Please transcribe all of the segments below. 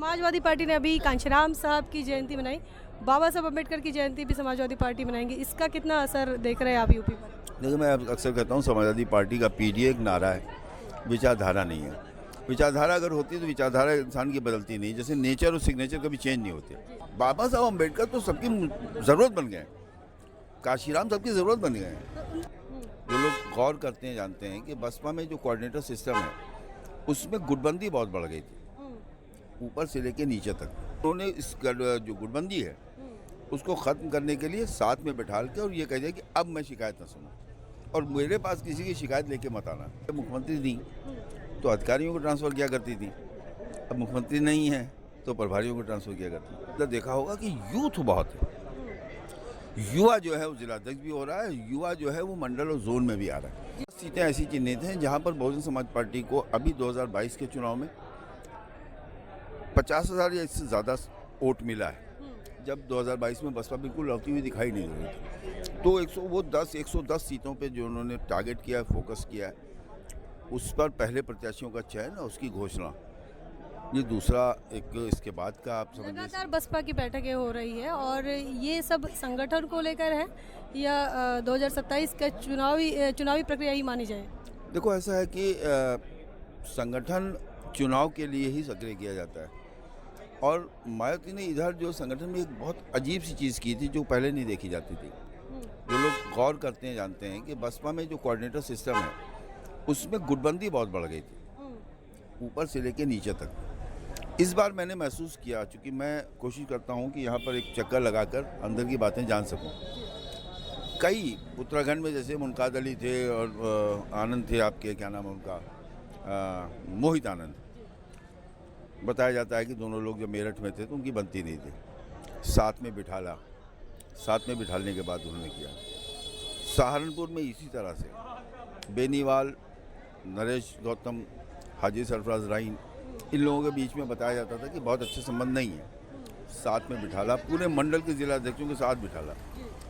Samajwadi party ने अभी कांशीराम साहब की जयंती मनाई, बाबा साहब अम्बेडकर की जयंती भी समाजवादी पार्टी मनाएंगे, इसका कितना असर देख रहे हैं आप यूपी पर? देखिए, मैं अक्सर कहता हूँ समाजवादी पार्टी का पीडीए एक नारा है, विचारधारा नहीं है। विचारधारा अगर होती तो विचारधारा इंसान की बदलती नहीं, जैसे नेचर और सिग्नेचर कभी चेंज नहीं होते। बाबा साहब अम्बेडकर तो सबकी ज़रूरत बन गए, काशीराम सबकी ज़रूरत बन गए हैं। जो लोग गौर करते हैं जानते हैं कि बसपा में जो कोऑर्डिनेटर सिस्टम है उसमें गुटबंदी बहुत बढ़ गई थी, ऊपर से लेके नीचे तक। उन्होंने इस जो गुटबंदी है उसको ख़त्म करने के लिए साथ में बैठाल के और ये कह दिया कि अब मैं शिकायत न सुनूं और मेरे पास किसी की शिकायत लेके मत आना। मुख्यमंत्री थी तो अधिकारियों को ट्रांसफ़र किया करती थी, अब मुख्यमंत्री नहीं है तो प्रभारियों को ट्रांसफ़र किया करती है। तो देखा होगा कि यूथ बहुत है, युवा जो है वो जिलाध्यक्ष भी हो रहा है, युवा जो है वो मंडल और जोन में भी आ रहा है। सीटें ऐसी चिन्हित हैं जहाँ पर बहुजन समाज पार्टी को अभी 2022 के चुनाव में 50,000 या इससे ज़्यादा वोट मिला है, जब 2022 में बसपा बिल्कुल लौटी हुई दिखाई नहीं दे रही थी। तो 110 सीटों पे जो उन्होंने टारगेट किया है, फोकस किया है, उस पर पहले प्रत्याशियों का चयन और उसकी घोषणा, ये दूसरा एक इसके बाद का आप समझ लीजिए। लगातार बसपा की बैठकें हो रही है और ये सब संगठन को लेकर है या 2027 का चुनावी प्रक्रिया ही मानी जाए? देखो, ऐसा है कि संगठन चुनाव के लिए ही सक्रिय किया जाता है और मायावती ने इधर जो संगठन में एक बहुत अजीब सी चीज़ की थी जो पहले नहीं देखी जाती थी। जो लोग गौर करते हैं जानते हैं कि बसपा में जो कोऑर्डिनेटर सिस्टम है उसमें गुटबंदी बहुत बढ़ गई थी, ऊपर से लेके नीचे तक। इस बार मैंने महसूस किया, चूँकि मैं कोशिश करता हूँ कि यहाँ पर एक चक्कर लगाकर अंदर की बातें जान सकूँ। कई उत्तराखंड में जैसे मुनकाद अली थे और आनंद थे, आपके क्या नाम है उनका, मोहित आनंद, बताया जाता है कि दोनों लोग जब मेरठ में थे तो उनकी बनती नहीं थी, साथ में बिठाला, साथ में बिठालने के बाद उन्होंने किया। सहारनपुर में इसी तरह से बेनीवाल, नरेश गौतम, हाजी सरफराज राइन, इन लोगों के बीच में बताया जाता था कि बहुत अच्छे संबंध नहीं है, साथ में बिठाला, पूरे मंडल के जिला अध्यक्षों के साथ बिठाला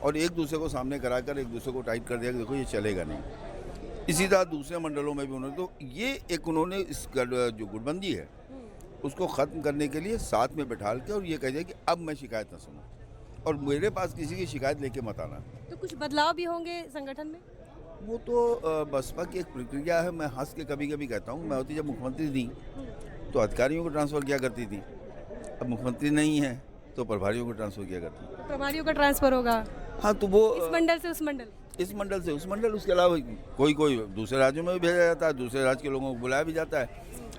और एक दूसरे को सामने कराकर एक दूसरे को टाइट कर दिया कि देखो ये चलेगा नहीं। इसी तरह दूसरे मंडलों में भी उन्होंने, तो ये एक उन्होंने इस जो गुटबंदी है उसको ख़त्म करने के लिए साथ में बैठाल के और ये कह दिया कि अब मैं शिकायत न सुनूं और मेरे पास किसी की शिकायत लेके मत आना। तो कुछ बदलाव भी होंगे संगठन में? वो तो बसपा की एक प्रक्रिया है। मैं हंस के कभी कभी कहता हूँ, मायावती जब मुख्यमंत्री थी तो अधिकारियों को ट्रांसफ़र किया करती थी, अब मुख्यमंत्री नहीं है तो प्रभारियों को ट्रांसफ़र किया करती है। प्रभारियों का ट्रांसफर होगा? हाँ, तो वो इस मंडल से उस मंडल, इस मंडल से उस मंडल, उसके अलावा कोई दूसरे राज्यों में भी भेजा जाता है, दूसरे राज्य के लोगों को बुलाया भी जाता है।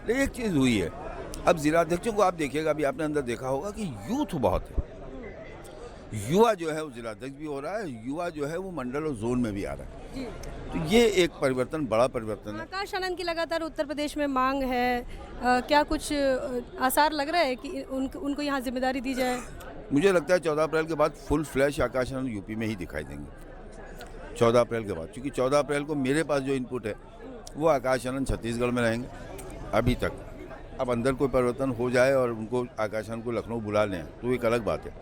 लेकिन एक चीज़ हुई है, अब जिलाध्यक्षों को आप देखिएगा, अभी आपने अंदर देखा होगा कि यूथ बहुत है, युवा जो है वो जिलाध्यक्ष भी हो रहा है, युवा जो है वो मंडल और जोन में भी आ रहा है। तो ये एक परिवर्तन, बड़ा परिवर्तन है। आकाश आनंद की लगातार उत्तर प्रदेश में मांग है, क्या कुछ आसार लग रहा है कि उनको यहाँ जिम्मेदारी दी जाए? मुझे लगता है 14 अप्रैल के बाद full flash Akash Anand UP में ही दिखाई देंगे। 14 अप्रैल के बाद, क्योंकि 14 अप्रैल को मेरे पास जो इनपुट है वो आकाश आनंद छत्तीसगढ़ में रहेंगे अभी तक। अब अंदर कोई परिवर्तन हो जाए और उनको आकाश आनंद को लखनऊ बुला लें तो एक अलग बात है।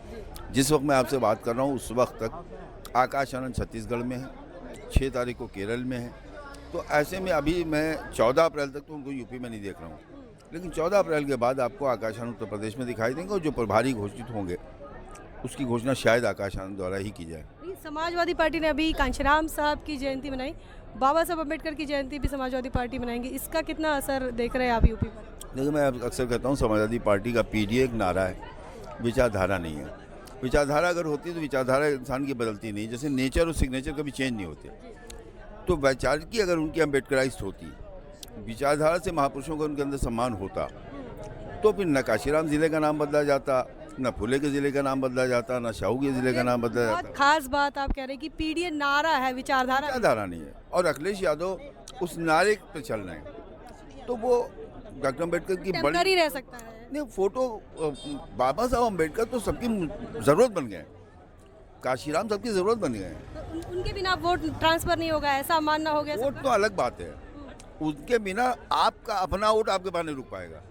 जिस वक्त मैं आपसे बात कर रहा हूँ उस वक्त तक आकाश आनंद छत्तीसगढ़ में है, 6 तारीख को केरल में है। तो ऐसे में अभी मैं 14 अप्रैल तक तो उनको यूपी में नहीं देख रहा हूँ, लेकिन 14 अप्रैल के बाद आपको आकाश आनंद उत्तर प्रदेश में दिखाई देंगे और जो प्रभारी घोषित होंगे उसकी घोषणा शायद आकाश आनंद द्वारा ही की जाए। समाजवादी पार्टी ने अभी कांशीराम साहब की जयंती मनाई, बाबा साहब अम्बेडकर की जयंती भी समाजवादी पार्टी मनाएंगे, इसका कितना असर देख रहे हैं आप यूपी पर? देखिए, मैं अक्सर कहता हूँ समाजवादी पार्टी का पीडीए एक नारा है, विचारधारा नहीं है। विचारधारा अगर होती तो विचारधारा इंसान की बदलती नहीं, जैसे नेचर और सिग्नेचर कभी चेंज नहीं होते। तो वैचारिकी अगर उनकी अम्बेडकराइज्ड होती, विचारधारा से महापुरुषों का उनके अंदर सम्मान होता, तो फिर न काशीराम ज़िले का नाम बदला जाता, न फुले के ज़िले का नाम बदला जाता, न शाहू के ज़िले का नाम बदला जाता। बहुत खास बात आप कह रहे हैं कि पीडीए नारा है, विचारधारा नहीं है। और अखिलेश यादव उस नारे पे चल रहे हैं, तो वो डॉक्टर अम्बेडकर की बड़ी रह सकता है। नहीं, फोटो बाबा साहब अम्बेडकर तो सबकी ज़रूरत बन गए, काशीराम सबकी ज़रूरत बन गए। तो उनके बिना वोट ट्रांसफर नहीं होगा, ऐसा मानना हो गया? वोट तो अलग बात है, उनके बिना आपका अपना वोट आपके पास नहीं रुक पाएगा,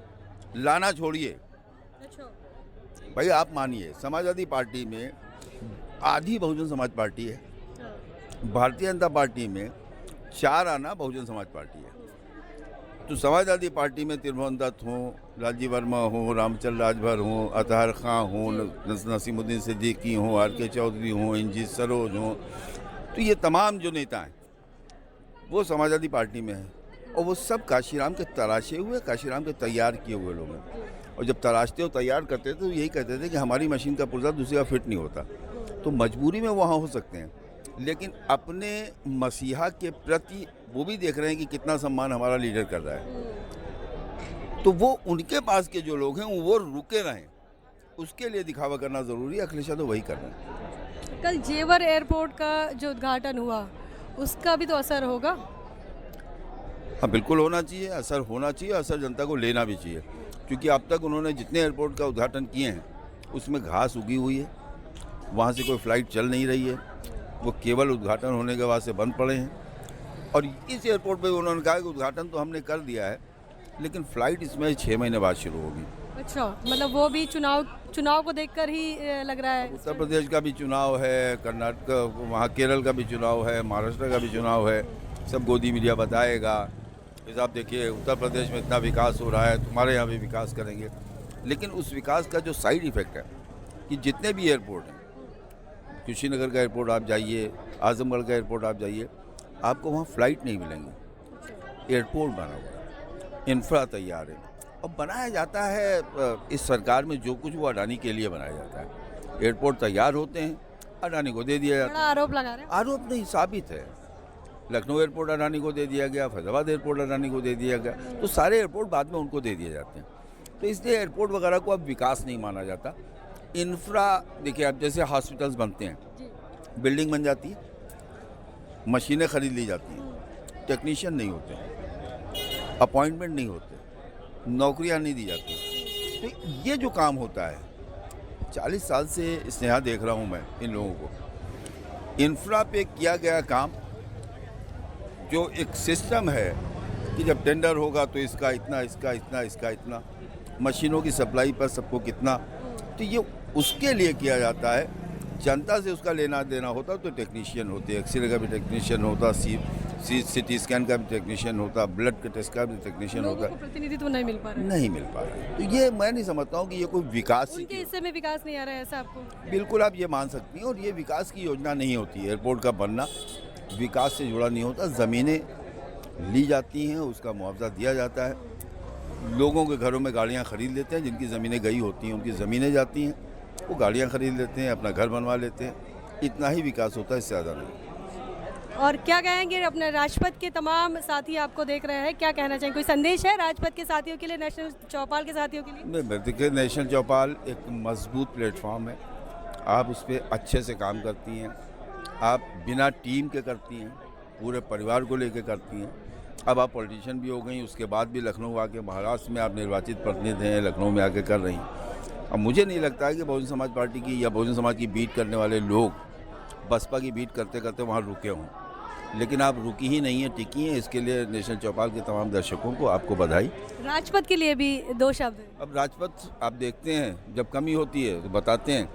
लाना छोड़िए। अच्छा भाई, आप मानिए समाजवादी पार्टी में आधी बहुजन समाज पार्टी है, भारतीय जनता पार्टी में 4 आना बहुजन समाज पार्टी है। तो समाजवादी पार्टी में त्रिभुवन दत्त हों, राजीव वर्मा हों, रामचंद्र राजभर हों, अतहर खां हों, नसीमुद्दीन सिद्दीकी हों, आर.के. चौधरी हों, इंजी सरोज हों, तो ये तमाम जो नेता हैं वो समाजवादी पार्टी में हैं और वो सब काशीराम के तराशे हुए, काशीराम के तैयार किए हुए लोग हैं। और जब तराशते और तैयार करते थे तो यही कहते थे कि हमारी मशीन का पुर्जा दूसरी का फिट नहीं होता, तो मजबूरी में वहाँ हो सकते हैं, लेकिन अपने मसीहा के प्रति वो भी देख रहे हैं कि कितना सम्मान हमारा लीडर कर रहा है, तो वो उनके पास के जो लोग हैं वो रुके रहें, उसके लिए दिखावा करना ज़रूरी है। अखिलेश यादव वही कर रहे हैं। कल जेवर एयरपोर्ट का जो उद्घाटन हुआ उसका भी तो असर होगा। हाँ, बिल्कुल होना चाहिए, असर होना चाहिए, असर जनता को लेना भी चाहिए, क्योंकि अब तक उन्होंने जितने एयरपोर्ट का उद्घाटन किए हैं उसमें घास उगी हुई है, वहाँ से कोई फ़्लाइट चल नहीं रही है, वो केवल उद्घाटन होने के बाद से बंद पड़े हैं। और इस एयरपोर्ट पे उन्होंने कहा कि उद्घाटन तो हमने कर दिया है, लेकिन फ़्लाइट इसमें 6 महीने बाद शुरू होगी। अच्छा, मतलब वो भी चुनाव को देखकर ही लग रहा है। उत्तर प्रदेश का भी चुनाव है, कर्नाटक, वहाँ केरल का भी चुनाव है, महाराष्ट्र का भी चुनाव है, सब गोदी मीडिया बताएगा। जैसे आप देखिए उत्तर प्रदेश में इतना विकास हो रहा है, तुम्हारे यहाँ भी विकास करेंगे, लेकिन उस विकास का जो साइड इफ़ेक्ट है कि जितने भी एयरपोर्ट हैं, कुशीनगर का एयरपोर्ट आप जाइए, आजमगढ़ का एयरपोर्ट आप जाइए, आपको वहाँ फ़्लाइट नहीं मिलेंगे। एयरपोर्ट बना हुआ है, इंफ्रा तैयार है, अब बनाया जाता है इस सरकार में जो कुछ वो अडानी के लिए बनाया जाता है। एयरपोर्ट तैयार होते हैं, अडानी को दे दिया जाता है। आरोप लगा रहे हैं। आरोप नहीं, साबित है। लखनऊ एयरपोर्ट अडानी को दे दिया गया, फैजाबाद एयरपोर्ट अडानी को दे दिया गया, तो सारे एयरपोर्ट बाद में उनको दे दिए जाते हैं। तो इसलिए एयरपोर्ट वगैरह को अब विकास नहीं माना जाता। इंफ्रा देखिए, अब जैसे हॉस्पिटल्स बनते हैं, बिल्डिंग बन जाती है, मशीनें खरीद ली जाती हैं, टेक्नीशियन नहीं होते, अपॉइंटमेंट नहीं होते, नौकरियां नहीं दी जाती। तो ये जो काम होता है, 40 साल से इससे यहाँ देख रहा हूँ मैं इन लोगों को, इंफ्रा पे किया गया काम जो एक सिस्टम है कि जब टेंडर होगा तो इसका इतना, इसका इतना, इसका इतना, मशीनों की सप्लाई पर सबको कितना, तो ये उसके लिए किया जाता है। जनता से उसका लेना देना होता तो टेक्नीशियन होते, एक्सरे का भी टेक्नीशियन होता, सीटी स्कैन का भी टेक्नीशियन होता, ब्लड के टेस्ट का भी टेक्नीशियन होता, प्रतिनिधित्व नहीं मिल पा रहा है। नहीं मिल पा रहा है। तो ये मैं नहीं समझता हूँ कि ये कोई विकास उनके हिस्से में विकास नहीं आ रहा है, ऐसा आपको? बिल्कुल आप ये मान सकती हैं, और ये विकास की योजना नहीं होती। एयरपोर्ट का बनना विकास से जुड़ा नहीं होता। ज़मीनें ली जाती हैं, उसका मुआवजा दिया जाता है, लोगों के घरों में गाड़ियाँ खरीद लेते हैं, जिनकी ज़मीनें गई होती हैं उनकी ज़मीनें जाती हैं, वो गाड़ियाँ खरीद लेते हैं, अपना घर बनवा लेते हैं, इतना ही विकास होता है, इससे ज़्यादा नहीं। और क्या कहेंगे, अपने राजपथ के तमाम साथी आपको देख रहे हैं, क्या कहना चाहेंगे? कोई संदेश है राजपथ के साथियों के लिए, नेशनल चौपाल के साथियों के लिए? नहीं, देखिए नेशनल चौपाल एक मजबूत प्लेटफॉर्म है, आप उस पर अच्छे से काम करती हैं, आप बिना टीम के करती हैं, पूरे परिवार को लेकर करती हैं। अब आप पॉलिटिशियन भी हो गई, उसके बाद भी लखनऊ आके, महाराष्ट्र में आप निर्वाचित प्रतिनिधि हैं, लखनऊ में आके कर रही हैं। अब मुझे नहीं लगता है कि बहुजन समाज पार्टी की या बहुजन समाज की बीट करने वाले लोग बसपा की बीट करते करते वहाँ रुके हों, लेकिन आप रुकी ही नहीं है, टिकी हैं। इसके लिए नेशनल चौपाल के तमाम दर्शकों को आपको बधाई। राजपथ के लिए भी 2 शब्द। अब राजपथ आप देखते हैं, जब कमी होती है तो बताते हैं,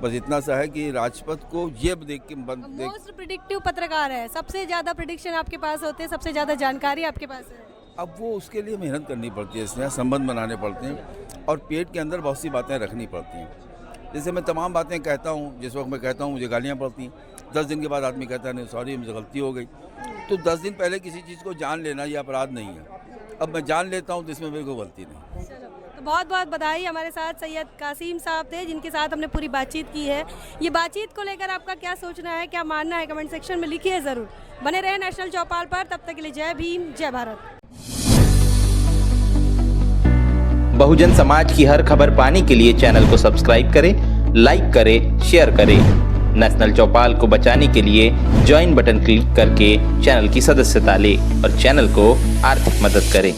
बस इतना सा है कि राजपथ को ये देख के मोस्ट प्रिडिक्टिव पत्रकार है, सबसे ज़्यादा प्रिडिक्शन आपके पास होते हैं, सबसे ज़्यादा जानकारी आपके पास है। अब वो उसके लिए मेहनत करनी पड़ती है, इसमें संबंध बनाने पड़ते हैं और पेट के अंदर बहुत सी बातें रखनी पड़ती हैं। जैसे मैं तमाम बातें कहता हूँ, जिस वक्त मैं कहता हूँ मुझे गालियाँ पड़ती हैं, 10 दिन के बाद आदमी कहता है नहीं सॉरी मुझे गलती हो गई। तो 10 दिन पहले किसी चीज़ को जान लेना ये अपराध नहीं है, अब मैं जान लेता हूँ तो इसमें मेरे को गलती नहीं। तो बहुत बहुत बधाई। हमारे साथ सैयद कासिम साहब थे, जिनके साथ हमने पूरी बातचीत की है। ये बातचीत को लेकर आपका क्या सोचना है, क्या मानना है, कमेंट सेक्शन में लिखिए ज़रूर। बने रहे नेशनल चौपाल पर, तब तक के लिए जय भीम, जय भारत। बहुजन समाज की हर खबर पाने के लिए चैनल को सब्सक्राइब करें, लाइक करें, शेयर करें। नेशनल चौपाल को बचाने के लिए ज्वाइन बटन क्लिक करके चैनल की सदस्यता लें और चैनल को आर्थिक मदद करें।